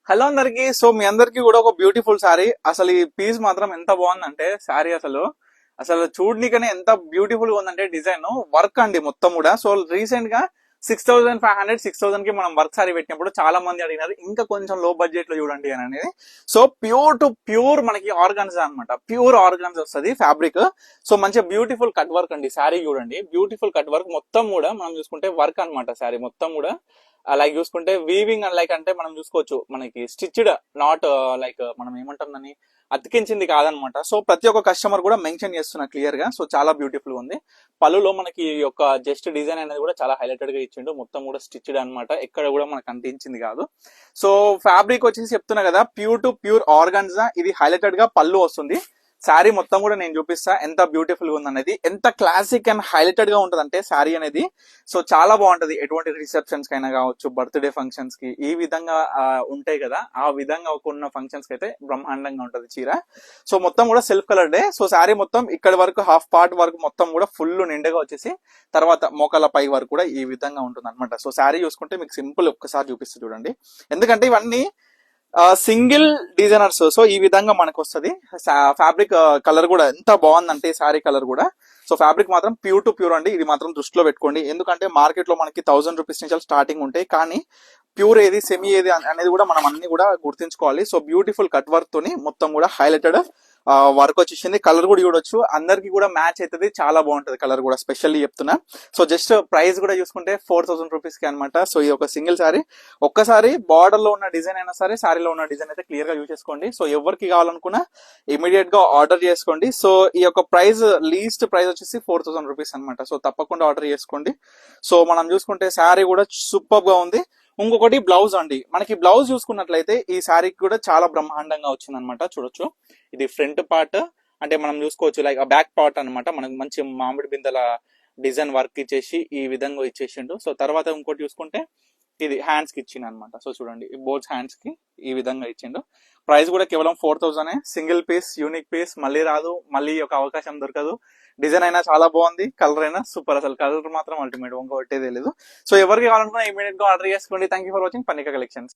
Hello అందరికి. So మీ అందరికి కూడా ఒక బ్యూటిఫుల్ శారీ. అసలు ఈ పీస్ మాత్రం ఎంత బాగుందంటే శారీ అసలు అసలు చూడనీకనే ఎంత బ్యూటిఫుల్ గా ఉందంటే డిజైన్ వర్క్ అండి మొత్తం కూడా. సో రీసెంట్ గా 6,500 6,000 కి మనం వర్క్ సారీ పెట్టినప్పుడు చాలా మంది అడిగినారు ఇంకా కొంచెం లో బడ్జెట్ లో చూడండి అని అనేది. సో ప్యూర్ టు ప్యూర్ మనకి ఆర్గాన్స్ అనమాట, ప్యూర్ ఆర్గాన్స్ వస్తుంది ఫ్యాబ్రిక్. సో మంచిగా బ్యూటిఫుల్ కట్ వర్క్ అండి శారీ చూడండి, బ్యూటిఫుల్ కట్ వర్క్ మొత్తం కూడా మనం చూసుకుంటే వర్క్ అనమాట శారీ మొత్తం కూడా. లైక్ చూసుకుంటే వీవింగ్ అండ్ లైక్ అంటే మనం చూసుకోవచ్చు మనకి స్టిచ్డ్, నాట్ లైక్ మనం ఏమంటాం దాన్ని అతికించింది కాదనమాట. సో ప్రతి ఒక్క కస్టమర్ కూడా మెన్షన్ చేస్తున్నా క్లియర్ గా. సో చాలా బ్యూటిఫుల్ గా ఉంది. పళ్ళులో మనకి ఈ యొక్క జస్ట్ డిజైన్ అనేది కూడా చాలా హైలైటెడ్ గా ఇచ్చిండు, మొత్తం కూడా స్టిచ్డ్ అనమాట, ఎక్కడ కూడా మనకు అంటించింది కాదు. సో ఫ్యాబ్రిక్ వచ్చేసి చెప్తున్నా కదా, ప్యూర్ టు ప్యూర్ ఆర్గాన్జా. ఇది హైలైటెడ్ గా పళ్ళు వస్తుంది. శారీ మొత్తం కూడా నేను చూపిస్తా ఎంత బ్యూటిఫుల్ గా ఉంది అనేది, ఎంత క్లాసిక్ అండ్ హైలైటెడ్ గా ఉంటుంది అంటే శారీ అనేది. సో చాలా బాగుంటది, ఎటువంటి రిసెప్షన్స్ కైనా కావచ్చు, బర్త్డే ఫంక్షన్స్ కి ఈ విధంగా ఉంటాయి కదా, ఆ విధంగా ఉన్న ఫంక్షన్స్ కి అయితే బ్రహ్మాండంగా ఉంటది చీర. సో మొత్తం కూడా self colour day. So sari మొత్తం ఇక్కడ వరకు హాఫ్ పార్ట్ వరకు మొత్తం కూడా ఫుల్ నిండుగా వచ్చేసి తర్వాత మోకాల పై వరకు కూడా ఈ విధంగా ఉంటుంది అనమాట. సో శారీ చూసుకుంటే మీకు సింపుల్ ఒక్కసారి చూపిస్తుంది చూడండి, ఎందుకంటే ఇవన్నీ సింగిల్ డిజైనర్స్. సో ఈ విధంగా మనకు వస్తుంది. ఫ్యాబ్రిక్ కలర్ కూడా ఎంత బాగుందంటే శారీ కలర్ కూడా. సో ఫ్యాబ్రిక్ మాత్రం ప్యూర్ టు ప్యూర్ అండి, ఇది మాత్రం దృష్టిలో పెట్టుకోండి. ఎందుకంటే మార్కెట్ లో మనకి 1000 రూపీస్ నుంచి స్టార్టింగ్ ఉంటాయి, కానీ ప్యూర్ ఏది సెమీ ఏది అనేది కూడా మనం అన్ని కూడా గుర్తించుకోవాలి. సో బ్యూటిఫుల్ కట్ వర్క్ తోని మొత్తం కూడా హైలైటెడ్ వర్క్ వచ్చేసింది. కలర్ కూడా చూడొచ్చు, అందరికి కూడా మ్యాచ్ అవుతుంది, చాలా బాగుంటది కలర్ కూడా, స్పెషల్లీ చెప్తున్నా. సో జస్ట్ ప్రైస్ కూడా చూసుకుంటే 4000 రూపీస్ కి అనమాట. సో ఈ ఒక సింగిల్ శారీ ఒక్కసారి బార్డర్ లో ఉన్న డిజైన్ అయినా సరే, శారీలో ఉన్న డిజైన్ అయితే క్లియర్ గా యూజ్ చేసుకోండి. సో ఎవరికి కావాలనుకున్నా ఇమీడియట్ గా ఆర్డర్ చేసుకోండి. సో ఈ యొక్క ప్రైస్ లీస్ట్ ప్రైస్ వచ్చేసి 4000 రూపీస్ అనమాట. సో తప్పకుండా ఆర్డర్ చేసుకోండి. సో మనం చూసుకుంటే శారీ కూడా సూపర్ గా ఉంది. ఇంకొకటి బ్లౌజ్ అండి, మనకి బ్లౌజ్ చూసుకున్నట్లయితే ఈ శారీకి కూడా చాలా బ్రహ్మాండంగా వచ్చింది అనమాట. చూడొచ్చు, ఇది ఫ్రంట్ పార్ట్ అంటే మనం చూసుకోవచ్చు, లైక్ బ్యాక్ పార్ట్ అనమాట. మనకు మంచి మామిడి బిందెల డిజైన్ వర్క్ ఇచ్చేసి ఈ విధంగా ఇచ్చేసిండు. సో తర్వాత ఇంకోటి చూసుకుంటే ఇది హ్యాండ్స్ కి ఇచ్చిండు అనమాట. సో చూడండి, బోత్ హ్యాండ్స్ కి ఈ విధంగా ఇచ్చిండు. ప్రైస్ కూడా కేవలం 4000. సింగిల్ పీస్, యూనిక్ పీస్, మళ్ళీ రాదు, మళ్ళీ ఒక అవకాశం దొరకదు. డిజైన్ అయినా చాలా బాగుంది, కలర్ అయినా సూపర్, అసలు కలర్ మాత్రం అల్టిమేట్, ఇంకొకటే తెలియదు. సో ఎవరికి కావాలనుకున్నా ఇమీడియట్ గా ఆర్డర్ చేసుకోండి. Thank you for watching Pannika collections.